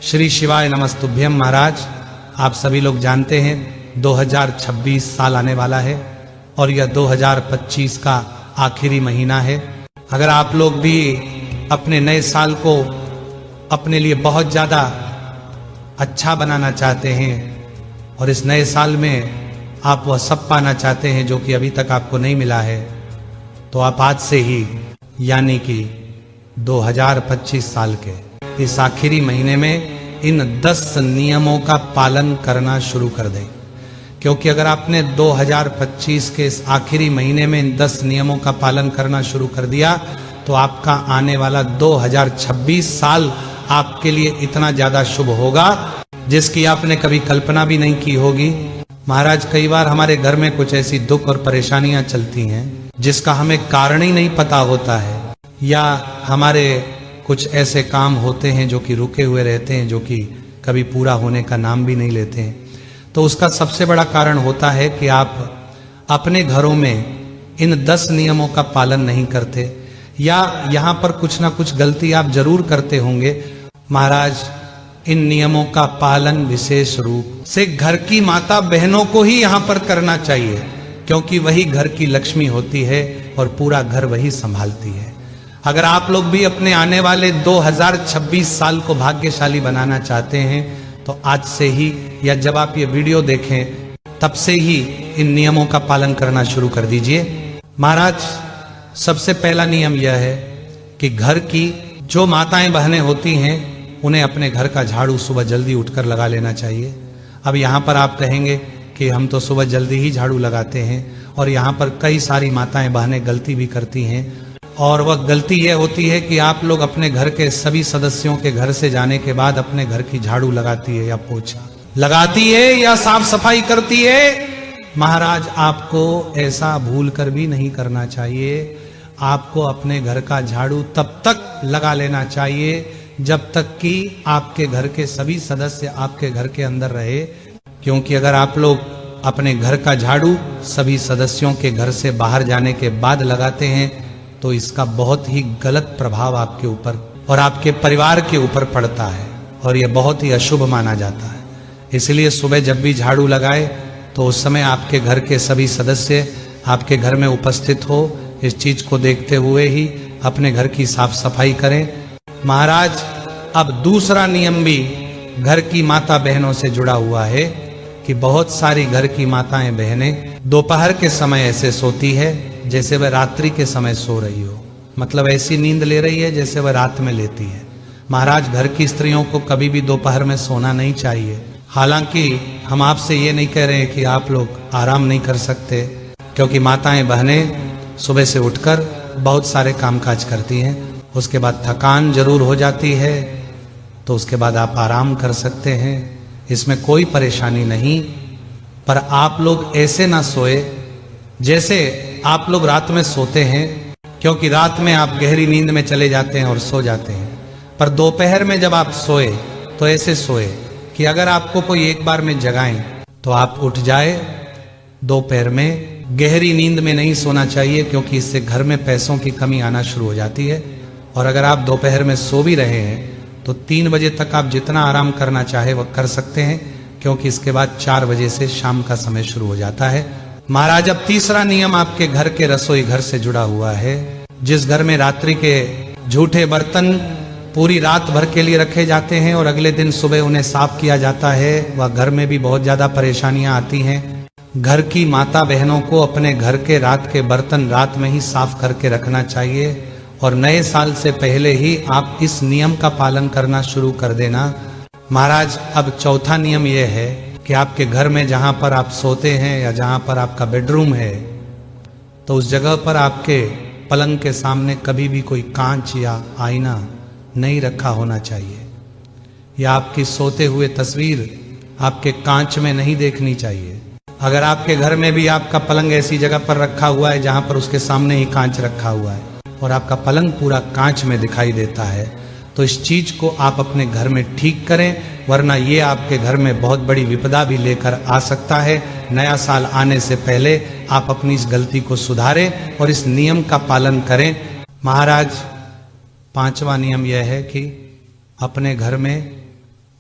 श्री शिवाय नमस्तुभ्यम। महाराज, आप सभी लोग जानते हैं 2026 साल आने वाला है और यह 2025 का आखिरी महीना है। अगर आप लोग भी अपने नए साल को अपने लिए बहुत ज़्यादा अच्छा बनाना चाहते हैं और इस नए साल में आप वह सब पाना चाहते हैं जो कि अभी तक आपको नहीं मिला है, तो आप आज से ही यानी कि 2025 साल के इस आखिरी महीने में इन 10 नियमों का पालन करना शुरू कर दें। क्योंकि अगर आपने 2025 के इस आखिरी महीने में इन 10 नियमों का पालन करना शुरू कर दिया तो आपका आने वाला 2026 साल आपके लिए इतना ज्यादा शुभ होगा जिसकी आपने कभी कल्पना भी नहीं की होगी। महाराज, कई बार हमारे घर में कुछ ऐसी दुख और परेशानियां चलती हैं जिसका हमें कारण ही नहीं पता होता है, या हमारे कुछ ऐसे काम होते हैं जो कि रुके हुए रहते हैं, जो कि कभी पूरा होने का नाम भी नहीं लेते हैं। तो उसका सबसे बड़ा कारण होता है कि आप अपने घरों में इन 10 नियमों का पालन नहीं करते, या यहाँ पर कुछ ना कुछ गलती आप जरूर करते होंगे। महाराज, इन नियमों का पालन विशेष रूप से घर की माता बहनों को ही यहाँ पर करना चाहिए, क्योंकि वही घर की लक्ष्मी होती है और पूरा घर वही संभालती है। अगर आप लोग भी अपने आने वाले 2026 साल को भाग्यशाली बनाना चाहते हैं तो आज से ही, या जब आप ये वीडियो देखें तब से ही इन नियमों का पालन करना शुरू कर दीजिए। महाराज, सबसे पहला नियम यह है कि घर की जो माताएं बहनें होती हैं उन्हें अपने घर का झाड़ू सुबह जल्दी उठकर लगा लेना चाहिए। अब यहाँ पर आप कहेंगे कि हम तो सुबह जल्दी ही झाड़ू लगाते हैं, और यहाँ पर कई सारी माताएं बहनें गलती भी करती हैं, और वह गलती यह होती है कि आप लोग अपने घर के सभी सदस्यों के घर से जाने के बाद अपने घर की झाड़ू लगाती है या पोछा लगाती है या साफ सफाई करती है। महाराज, आपको ऐसा भूल कर भी नहीं करना चाहिए। आपको अपने घर का झाड़ू तब तक लगा लेना चाहिए जब तक कि आपके घर के सभी सदस्य आपके घर के अंदर रहे, क्योंकि अगर आप लोग अपने घर का झाड़ू सभी सदस्यों के घर से बाहर जाने के बाद लगाते हैं तो इसका बहुत ही गलत प्रभाव आपके ऊपर और आपके परिवार के ऊपर पड़ता है, और यह बहुत ही अशुभ माना जाता है। इसलिए सुबह जब भी झाड़ू लगाए तो उस समय आपके घर के सभी सदस्य आपके घर में उपस्थित हो, इस चीज को देखते हुए ही अपने घर की साफ सफाई करें। महाराज, अब दूसरा नियम भी घर की माता बहनों से जुड़ा हुआ है कि बहुत सारी घर की माताएं बहनें दोपहर के समय ऐसे सोती है जैसे वह रात्रि के समय सो रही हो, मतलब ऐसी नींद ले रही है जैसे वह रात में लेती है। महाराज, घर की स्त्रियों को कभी भी दोपहर में सोना नहीं चाहिए। हालांकि हम आपसे ये नहीं कह रहे हैं कि आप लोग आराम नहीं कर सकते, क्योंकि माताएं बहनें सुबह से उठकर बहुत सारे कामकाज करती हैं, उसके बाद थकान जरूर हो जाती है, तो उसके बाद आप आराम कर सकते हैं, इसमें कोई परेशानी नहीं। पर आप लोग ऐसे ना सोए जैसे आप लोग रात में सोते हैं, क्योंकि रात में आप गहरी नींद में चले जाते हैं और सो जाते हैं। पर दोपहर में जब आप सोए तो ऐसे सोए कि अगर आपको कोई एक बार में जगाएं तो आप उठ जाए। दोपहर में गहरी नींद में नहीं सोना चाहिए, क्योंकि इससे घर में पैसों की कमी आना शुरू हो जाती है। और अगर आप दोपहर में सो भी रहे हैं तो 3 बजे तक आप जितना आराम करना चाहे वह कर सकते हैं, क्योंकि इसके बाद 4 बजे से शाम का समय शुरू हो जाता है। महाराज, अब तीसरा नियम आपके घर के रसोई घर से जुड़ा हुआ है। जिस घर में रात्रि के झूठे बर्तन पूरी रात भर के लिए रखे जाते हैं और अगले दिन सुबह उन्हें साफ किया जाता है, वह घर में भी बहुत ज्यादा परेशानियां आती हैं। घर की माता बहनों को अपने घर के रात के बर्तन रात में ही साफ करके रखना चाहिए, और नए साल से पहले ही आप इस नियम का पालन करना शुरू कर देना। महाराज, अब चौथा नियम यह है कि आपके घर में जहां पर आप सोते हैं या जहां पर आपका बेडरूम है, तो उस जगह पर आपके पलंग के सामने कभी भी कोई कांच या आईना नहीं रखा होना चाहिए, या आपकी सोते हुए तस्वीर आपके कांच में नहीं देखनी चाहिए। अगर आपके घर में भी आपका पलंग ऐसी जगह पर रखा हुआ है जहां पर उसके सामने ही कांच रखा हुआ है और आपका पलंग पूरा कांच में दिखाई देता है, तो इस चीज को आप अपने घर में ठीक करें, वरना ये आपके घर में बहुत बड़ी विपदा भी लेकर आ सकता है। नया साल आने से पहले आप अपनी इस गलती को सुधारें और इस नियम का पालन करें। महाराज, 5वां नियम यह है कि अपने घर में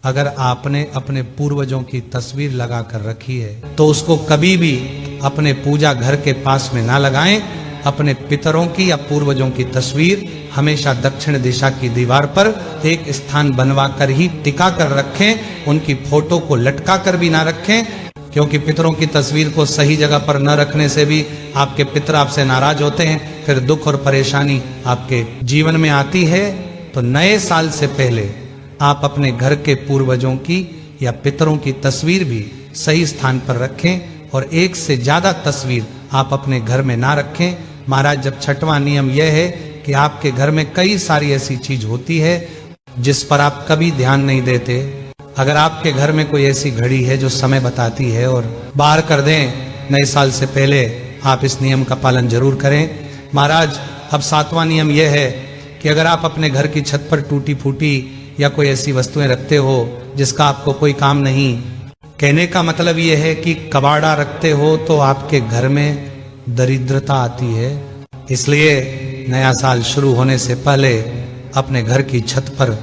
अगर आपने अपने पूर्वजों की तस्वीर लगा कर रखी है तो उसको कभी भी अपने पूजा घर के पास में ना लगाएं। अपने पितरों की या पूर्वजों की तस्वीर हमेशा दक्षिण दिशा की दीवार पर एक स्थान बनवा कर ही टिका कर रखें। उनकी फोटो को लटका कर भी ना रखें, क्योंकि पितरों की तस्वीर को सही जगह पर न रखने से भी आपके पितर आपसे नाराज होते हैं, फिर दुख और परेशानी आपके जीवन में आती है। तो नए साल से पहले आप अपने घर के पूर्वजों की या पितरों की तस्वीर भी सही स्थान पर रखें और एक से ज्यादा तस्वीर आप अपने घर में ना रखें। महाराज, जब छठवां नियम यह है कि आपके घर में कई सारी ऐसी चीज होती है जिस पर आप कभी ध्यान नहीं देते। अगर आपके घर में कोई ऐसी घड़ी है जो समय बताती है और बाहर कर दें नए साल से पहले, आप इस नियम का पालन जरूर करें। महाराज, अब सातवां नियम यह है कि अगर आप अपने घर की छत पर टूटी फूटी या कोई ऐसी वस्तुएं रखते हो जिसका आपको कोई काम नहीं, कहने का मतलब यह है कि कबाड़ा रखते हो तो आपके घर में दरिद्रता आती है। इसलिए नया साल शुरू होने से पहले अपने घर की छत पर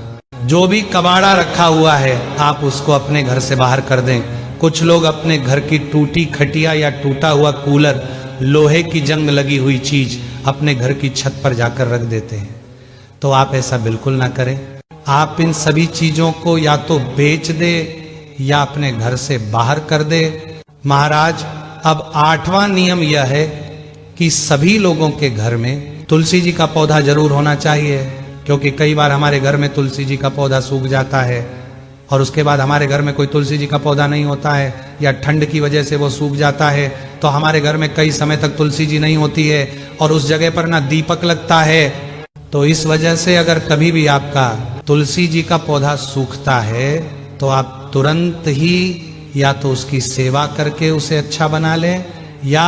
जो भी कबाड़ा रखा हुआ है आप उसको अपने घर से बाहर कर दें। कुछ लोग अपने घर की टूटी खटिया या टूटा हुआ कूलर, लोहे की जंग लगी हुई चीज अपने घर की छत पर जाकर रख देते हैं, तो आप ऐसा बिल्कुल ना करें। आप इन सभी चीजों को या तो बेच दे या अपने घर से बाहर कर दे। महाराज, अब आठवां नियम यह है कि सभी लोगों के घर में तुलसी जी का पौधा जरूर होना चाहिए, क्योंकि कई बार हमारे घर में तुलसी जी का पौधा सूख जाता है और उसके बाद हमारे घर में कोई तुलसी जी का पौधा नहीं होता है, या ठंड की वजह से वो सूख जाता है तो हमारे घर में कई समय तक तुलसी जी नहीं होती है और उस जगह पर ना दीपक लगता है। तो इस वजह से अगर कभी भी आपका तुलसी जी का पौधा सूखता है तो आप तुरंत ही या तो उसकी सेवा करके उसे अच्छा बना लें, या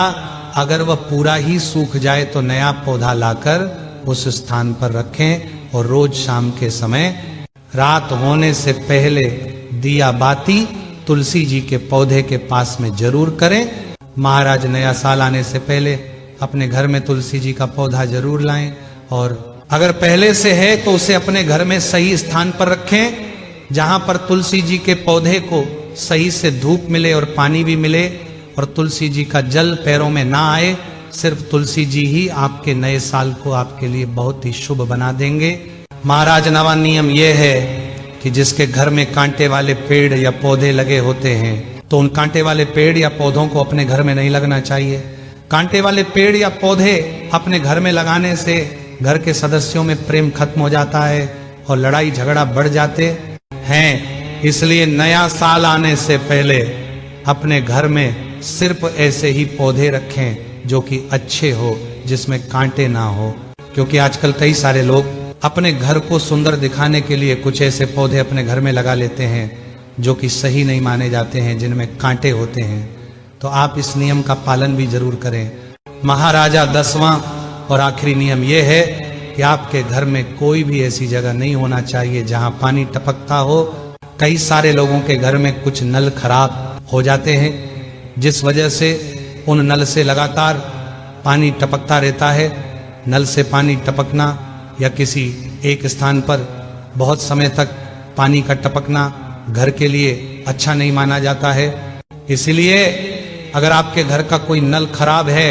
अगर वह पूरा ही सूख जाए तो नया पौधा लाकर उस स्थान पर रखें और रोज शाम के समय रात होने से पहले दिया बाती तुलसी जी के पौधे के पास में जरूर करें। महाराज, नया साल आने से पहले अपने घर में तुलसी जी का पौधा जरूर लाएं और अगर पहले से है तो उसे अपने घर में सही स्थान पर रखें, जहां पर तुलसी जी के पौधे को सही से धूप मिले और पानी भी मिले और तुलसी जी का जल पैरों में ना आए। सिर्फ तुलसी जी ही आपके नए साल को आपके लिए बहुत ही शुभ बना देंगे। महाराज, नवा नियम यह है कि जिसके घर में कांटे वाले पेड़ या पौधे लगे होते हैं तो उन कांटे वाले पेड़ या पौधों को अपने घर में नहीं लगना चाहिए। कांटे वाले पेड़ या पौधे अपने घर में लगाने से घर के सदस्यों में प्रेम खत्म हो जाता है और लड़ाई झगड़ा बढ़ जाते हैं। इसलिए नया साल आने से पहले अपने घर में सिर्फ ऐसे ही पौधे रखें जो कि अच्छे हो, जिसमें कांटे ना हो, क्योंकि आजकल कई सारे लोग अपने घर को सुंदर दिखाने के लिए कुछ ऐसे पौधे अपने घर में लगा लेते हैं जो कि सही नहीं माने जाते हैं, जिनमें कांटे होते हैं। तो आप इस नियम का पालन भी जरूर करें। महाराजा, 10वां और आखिरी नियम यह है कि आपके घर में कोई भी ऐसी जगह नहीं होना चाहिए जहां पानी टपकता हो। कई सारे लोगों के घर में कुछ नल खराब हो जाते हैं, जिस वजह से उन नल से लगातार पानी टपकता रहता है। नल से पानी टपकना या किसी एक स्थान पर बहुत समय तक पानी का टपकना घर के लिए अच्छा नहीं माना जाता है। इसलिए अगर आपके घर का कोई नल खराब है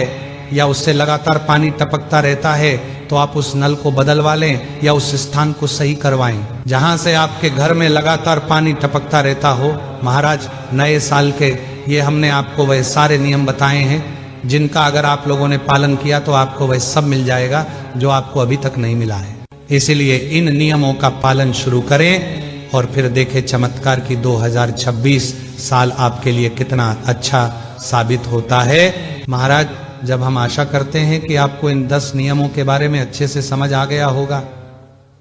या उससे लगातार पानी टपकता रहता है तो आप उस नल को बदलवा लें या उस स्थान को सही करवाएं जहां से आपके घर में लगातार पानी टपकता रहता हो। महाराज, नए साल के ये हमने आपको वह सारे नियम बताए हैं जिनका अगर आप लोगों ने पालन किया तो आपको वह सब मिल जाएगा जो आपको अभी तक नहीं मिला है। इसीलिए इन नियमों का पालन शुरू करें और फिर देखें चमत्कार की 2026 साल आपके लिए कितना अच्छा साबित होता है। महाराज, जब हम आशा करते हैं कि आपको इन 10 नियमों के बारे में अच्छे से समझ आ गया होगा,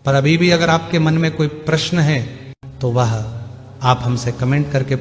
पर अभी भी अगर आपके मन में कोई प्रश्न है तो वह आप हमसे कमेंट करके